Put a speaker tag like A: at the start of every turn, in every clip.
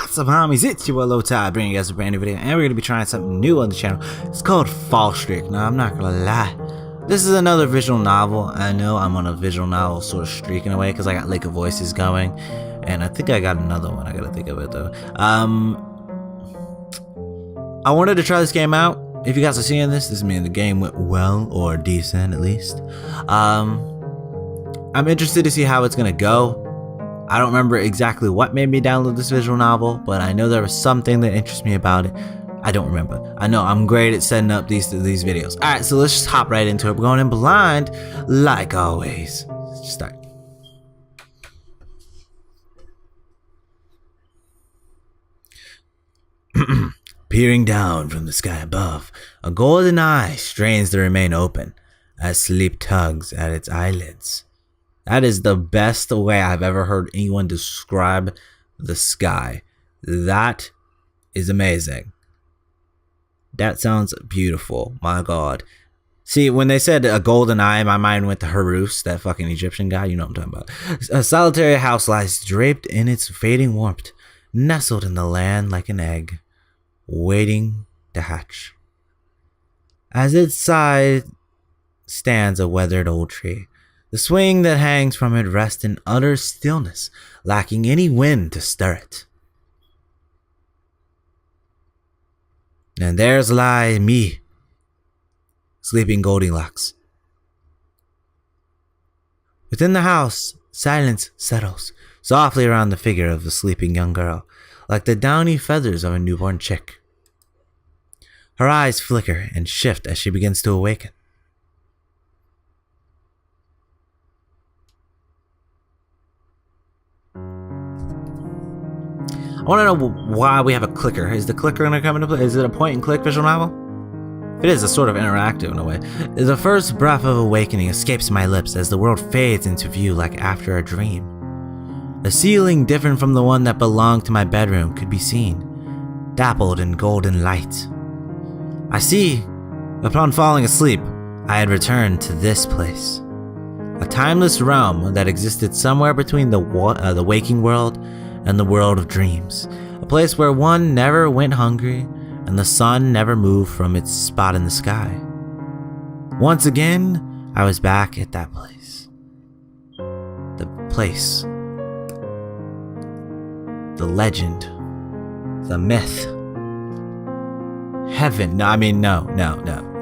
A: What's up, homies? It's your boy LowTide, bringing you guys a brand new video, and we're going to be trying something new on the channel. It's called Fall Streak. Now, I'm not going to lie, this is another visual novel. I know I'm on a visual novel sort of streak in a way, because I got Lake of Voices going, and I think I got another one. I got to think of it, though. I wanted to try this game out. If you guys are seeing this means the game went well, or decent, at least. I'm interested to see how it's going to go. I don't remember exactly what made me download this visual novel, but I know there was something that interests me about it. I don't remember. I know I'm great at setting up these videos. Alright, so let's just hop right into it. We're going in blind, like always. Let's just start. Peering down from the sky above, a golden eye strains to remain open as sleep tugs at its eyelids. That is the best way I've ever heard anyone describe the sky. That is amazing. That sounds beautiful. My God. See, when they said a golden eye, my mind went to Horus, that fucking Egyptian guy. You know what I'm talking about. A solitary house lies draped in its fading warmth, nestled in the land like an egg, waiting to hatch. As its side stands a weathered old tree. The swing that hangs from it rests in utter stillness, lacking any wind to stir it. And there's lie me, sleeping Goldilocks. Within the house, silence settles softly around the figure of the sleeping young girl, like the downy feathers of a newborn chick. Her eyes flicker and shift as she begins to awaken. I want to know why we have a clicker. Is the clicker going to come into play? Is it a point and click visual novel? If it is, it's sort of interactive in a way. The first breath of awakening escapes my lips as the world fades into view like after a dream. A ceiling different from the one that belonged to my bedroom could be seen, dappled in golden light. I see, upon falling asleep, I had returned to this place. A timeless realm that existed somewhere between the waking world and the world of dreams, a place where one never went hungry and the sun never moved from its spot in the sky. Once again, I was back at that place. The place. The legend. The myth. Heaven. No.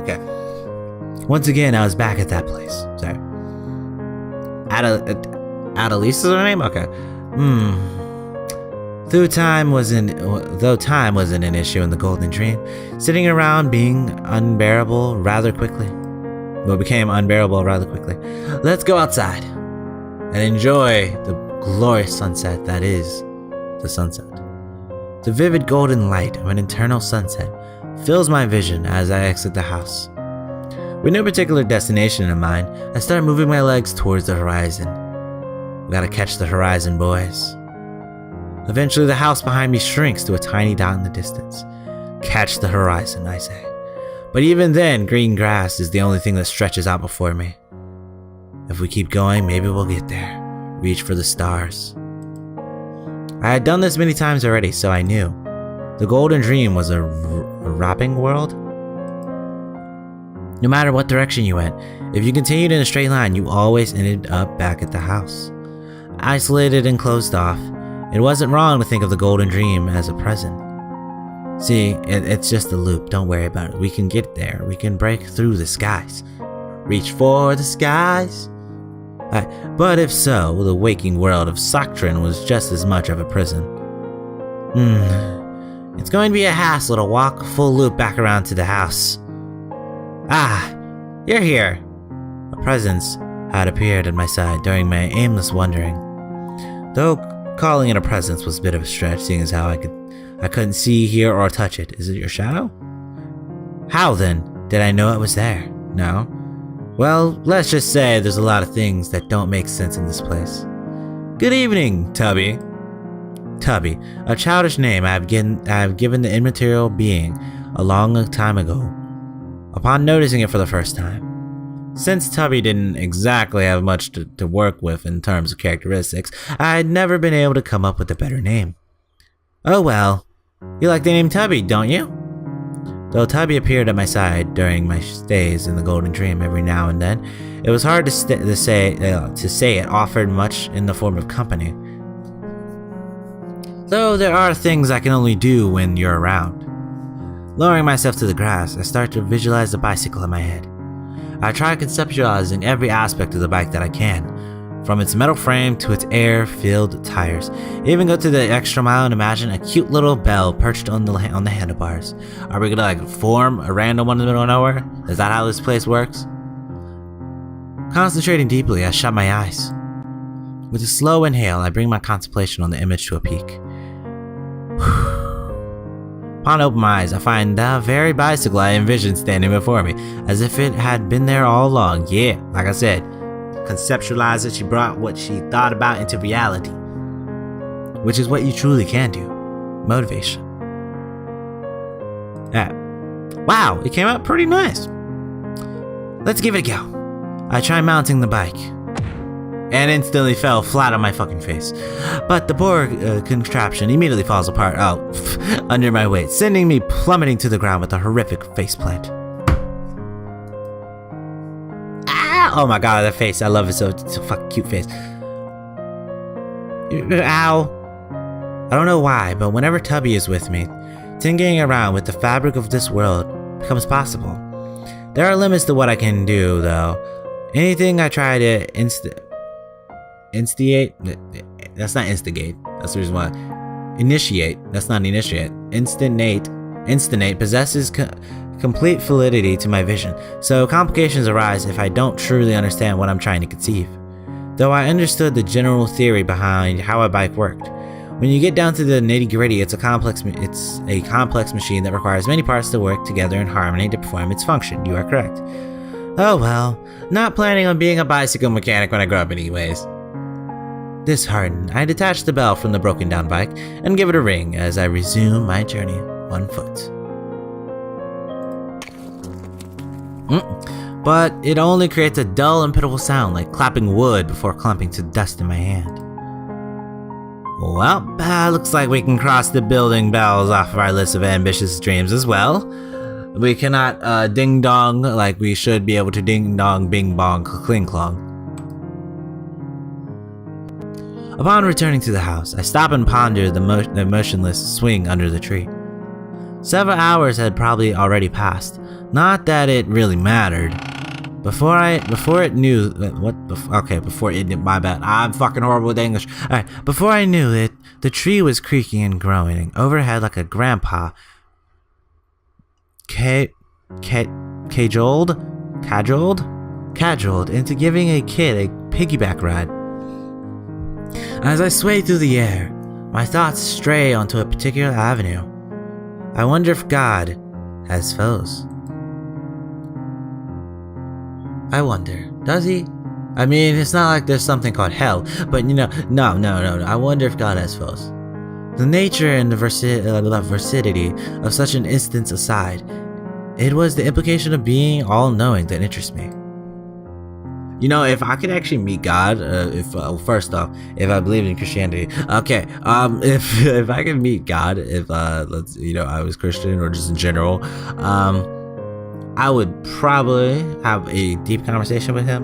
A: Okay. Once again, I was back at that place. Sorry. Adelice is her name? Okay. Though time wasn't an issue in the Golden Dream, sitting around became unbearable rather quickly. Let's go outside and enjoy the glorious sunset that is the sunset. The vivid golden light of an eternal sunset fills my vision as I exit the house. With no particular destination in mind, I start moving my legs towards the horizon. We gotta catch the horizon, boys. Eventually, the house behind me shrinks to a tiny dot in the distance. Catch the horizon, I say. But even then, green grass is the only thing that stretches out before me. If we keep going, maybe we'll get there. Reach for the stars. I had done this many times already, so I knew. The Golden Dream was a wrapping world. No matter what direction you went, if you continued in a straight line, you always ended up back at the house. Isolated and closed off, it wasn't wrong to think of the Golden Dream as a present. See, it's just a loop, don't worry about it. We can get there, we can break through the skies. Reach for the skies. But if so, the waking world of Soctrin was just as much of a prison. It's going to be a hassle to walk a full loop back around to the house. Ah, you're here. A presence had appeared at my side during my aimless wandering. Though calling it a presence was a bit of a stretch, seeing as how I couldn't see, hear, or touch it. Is it your shadow? How then did I know it was there? No? Well, let's just say there's a lot of things that don't make sense in this place. Good evening, Tubby. Tubby, a childish name I have given the immaterial being a long time ago, upon noticing it for the first time. Since Tubby didn't exactly have much to work with in terms of characteristics, I had never been able to come up with a better name. Oh well. You like the name Tubby, don't you? Though Tubby appeared at my side during my stays in the Golden Dream every now and then, it was hard to say it offered much in the form of company. Though there are things I can only do when you're around. Lowering myself to the grass, I start to visualize the bicycle in my head. I try conceptualizing every aspect of the bike that I can, from its metal frame to its air-filled tires. Even go to the extra mile and imagine a cute little bell perched on the handlebars. Are we gonna form a random one in the middle of nowhere? Is that how this place works? Concentrating deeply, I shut my eyes. With a slow inhale, I bring my contemplation on the image to a peak. Upon opening my eyes, I find the very bicycle I envisioned standing before me, as if it had been there all along. Yeah, like I said, conceptualize it, she brought what she thought about into reality. Which is what you truly can do. Motivation. Wow, it came out pretty nice. Let's give it a go. I try mounting the bike, and instantly fell flat on my fucking face. But the poor contraption immediately falls apart under my weight, sending me plummeting to the ground with a horrific faceplant. Oh my god, that face. I love it so. It's a fucking cute face. Ow. I don't know why, but whenever Tubby is with me, tinkering around with the fabric of this world becomes possible. There are limits to what I can do, though. Anything I try to instigate. That's not instigate. That's the reason why. Initiate. That's not initiate. Instinate possesses complete validity to my vision, so complications arise if I don't truly understand what I'm trying to conceive. Though I understood the general theory behind how a bike worked, when you get down to the nitty-gritty, it's a complex machine that requires many parts to work together in harmony to perform its function. You are correct. Oh well, not planning on being a bicycle mechanic when I grow up anyways. Disheartened, I detach the bell from the broken down bike and give it a ring as I resume my journey on foot. But it only creates a dull and pitiful sound like clapping wood before clumping to dust in my hand. Well, looks like we can cross the building bells off of our list of ambitious dreams as well. We cannot ding-dong like we should be able to ding-dong, bing-bong, cling-clong. Upon returning to the house, I stop and ponder the motionless swing under the tree. Several hours had probably already passed. Not that it really mattered. Before it knew my bad. I'm fucking horrible with English. Alright, before I knew it, the tree was creaking and groaning overhead like a grandpa cajoled into giving a kid a piggyback ride. As I sway through the air, my thoughts stray onto a particular avenue. I wonder if God has foes. I wonder, does he? I mean, it's not like there's something called hell, but no. I wonder if God has foes. The nature and the veracity of such an instance aside, it was the implication of being all-knowing that interests me. You know, if I could actually meet God, first off, if I believed in Christianity, if I could meet God, if I was Christian or just in general, I would probably have a deep conversation with him.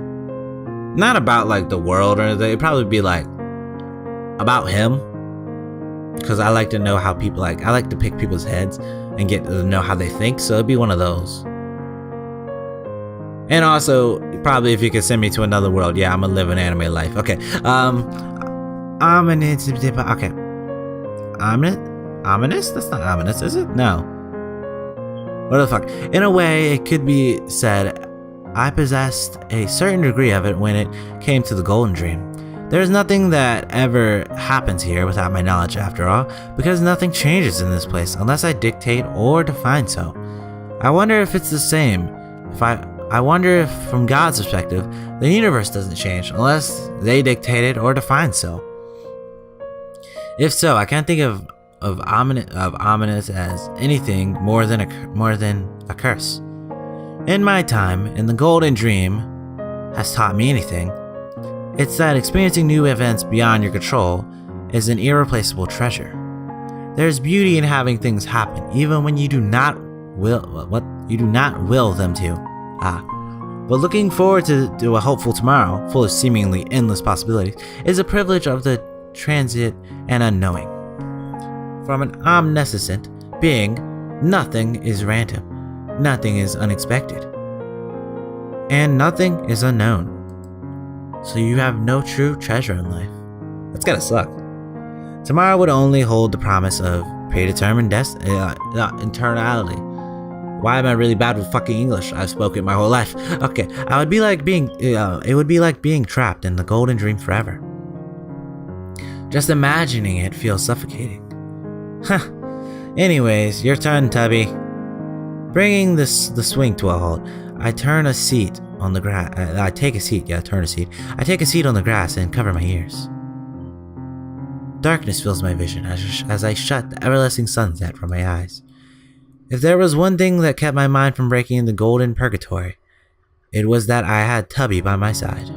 A: Not about like the world or anything. It'd probably be like about him, because I like to know how people I like to pick people's heads and get to know how they think. So it'd be one of those. And also, probably if you could send me to another world, yeah, I'm gonna live an anime life. Okay, ominous. Okay, ominous. That's not ominous, is it? No. What the fuck? In a way, it could be said I possessed a certain degree of it when it came to the Golden Dream. There is nothing that ever happens here without my knowledge, after all, because nothing changes in this place unless I dictate or define so. I wonder if it's the same. I wonder if, from God's perspective, the universe doesn't change unless they dictate it or define so. If so, I can't think of ominous as anything more than a curse. In my time, and the Golden Dream has taught me anything, it's that experiencing new events beyond your control is an irreplaceable treasure. There's beauty in having things happen, even when you do not will them to. But looking forward to a hopeful tomorrow, full of seemingly endless possibilities, is a privilege of the transient and unknowing. From an omniscient being, nothing is random, nothing is unexpected, and nothing is unknown. So you have no true treasure in life. That's gotta suck. Tomorrow would only hold the promise of predetermined eternality. Why am I really bad with fucking English? I've spoken my whole life. Okay, it would be like being trapped in the golden dream forever. Just imagining it feels suffocating. Huh. Anyways, your turn, Tubby. Bringing the swing to a halt, I turn a seat on the grass. I take a seat. I take a seat on the grass and cover my ears. Darkness fills my vision as I shut the everlasting sunset from my eyes. If there was one thing that kept my mind from breaking into golden purgatory, it was that I had Tubby by my side.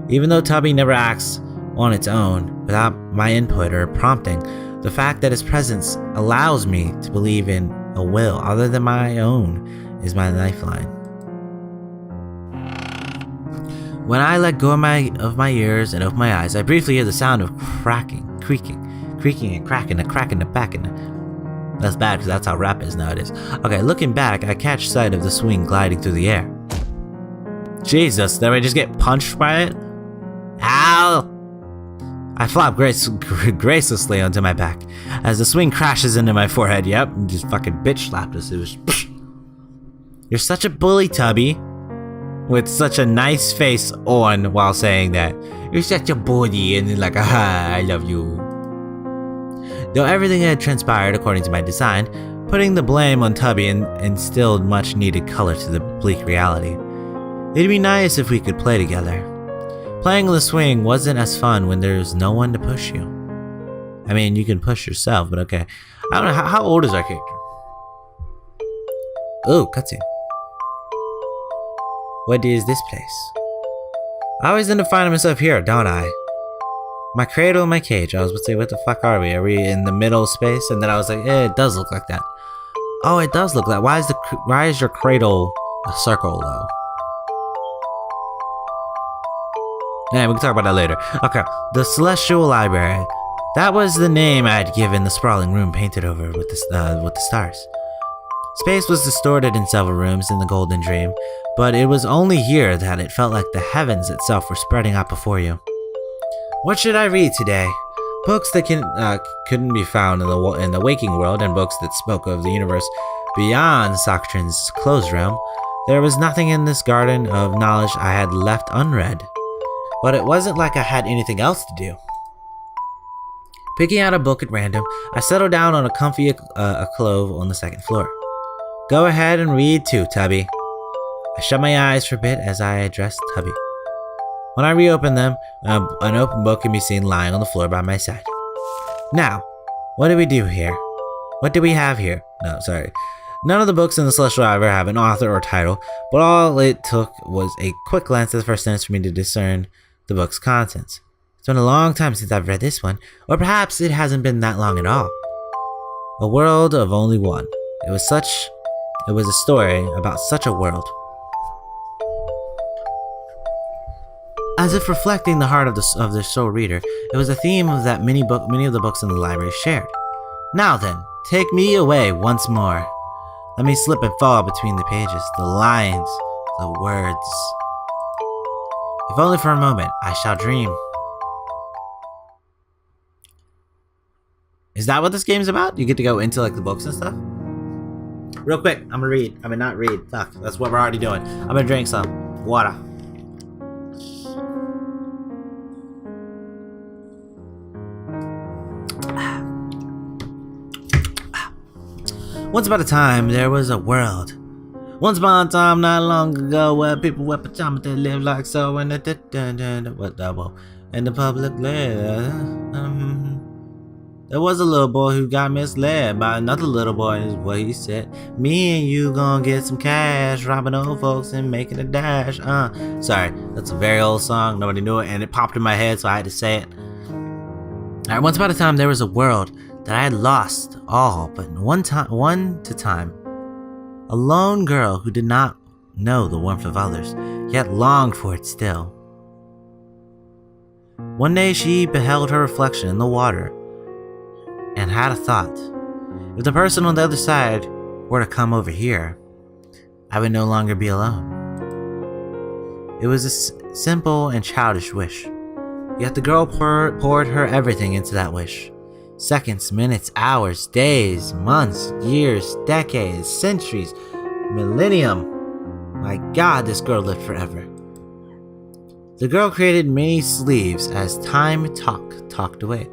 A: Even though Tubby never acts on its own without my input or prompting, the fact that his presence allows me to believe in a will other than my own is my lifeline. When I let go of my ears and open my eyes, I briefly hear the sound of creaking and cracking, a crack in the back. That's bad because that's how rap is nowadays. Okay, looking back, I catch sight of the swing gliding through the air. Jesus, did I just get punched by it? Ow! I flop gracelessly onto my back as the swing crashes into my forehead. Yep, and just fucking bitch slapped us. It was. You're such a bully, Tubby. With such a nice face on while saying that. You're such a bully, and like, I love you. Though everything had transpired according to my design, putting the blame on Tubby instilled much needed color to the bleak reality. It'd be nice if we could play together. Playing the swing wasn't as fun when there's no one to push you. I mean, you can push yourself, but okay. I don't know, how old is our character? Ooh, cutscene. What is this place? I always end up finding myself here, don't I? My cradle and my cage. I was about to say, what the fuck are we? Are we in the middle space? And then I was like, it does look like that. Oh, it does look like. Why is your cradle a circle though? Yeah, we can talk about that later. Okay, the Celestial Library. That was the name I had given the sprawling room painted over with the stars. Space was distorted in several rooms in the Golden Dream, but it was only here that it felt like the heavens itself were spreading out before you. What should I read today? Books that couldn't be found in the waking world, and books that spoke of the universe beyond Socrates' closed realm. There was nothing in this garden of knowledge I had left unread. But it wasn't like I had anything else to do. Picking out a book at random, I settled down on a comfy clove on the second floor. Go ahead and read too, Tubby. I shut my eyes for a bit as I addressed Tubby. When I reopened them, an open book can be seen lying on the floor by my side. Now, what do we do here? What do we have here? No, sorry. None of the books in the Celestial Library have an author or title, but all it took was a quick glance at the first sentence for me to discern the book's contents. It's been a long time since I've read this one, or perhaps it hasn't been that long at all. A world of only one. It was a story about such a world. As if reflecting the heart of the soul reader, it was a theme of that many of the books in the library shared. Now then, take me away once more. Let me slip and fall between the pages, the lines, the words. If only for a moment, I shall dream. Is that what this game's about? You get to go into like the books and stuff? Real quick, I'm gonna read. I mean, not read. Fuck, that's what we're already doing. I'm gonna drink some water. Once upon a time, there was a world. Once upon a time, not long ago, where people wear pajamas, they live like so in the public land. There was a little boy who got misled by another little boy, is what he said. Me and you gonna get some cash, robbing old folks and making a dash. Sorry, that's a very old song. Nobody knew it, and it popped in my head, so I had to say it. Alright, once upon a time, there was a world that I had lost all but one time. A lone girl who did not know the warmth of others, yet longed for it still. One day she beheld her reflection in the water and had a thought. If the person on the other side were to come over here, I would no longer be alone. It was a simple and childish wish, yet the girl poured her everything into that wish. Seconds, minutes, hours, days, months, years, decades, centuries, millennium. My God, this girl lived forever. The girl created many sleeves as time talked away.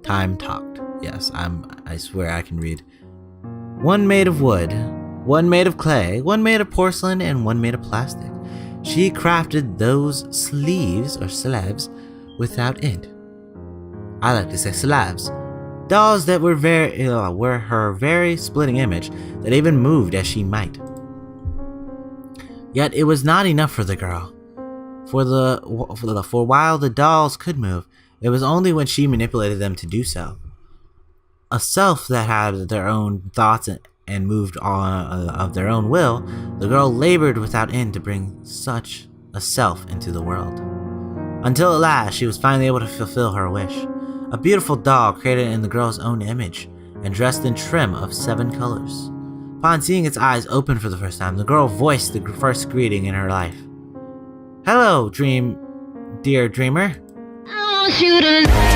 A: Time talked. Yes, I swear I can read. One made of wood, one made of clay, one made of porcelain, and one made of plastic. She crafted those sleeves or slabs without end. I like to say slabs. Dolls that were her very splitting image that even moved as she might. Yet it was not enough for the girl. For while the dolls could move, it was only when she manipulated them to do so. A self that had their own thoughts and moved on of their own will, the girl labored without end to bring such a self into the world. Until at last she was finally able to fulfill her wish. A beautiful doll created in the girl's own image and dressed in trim of 7 colors. Upon seeing its eyes open for the first time, the girl voiced the first greeting in her life. "Hello, dear dreamer."
B: I want you to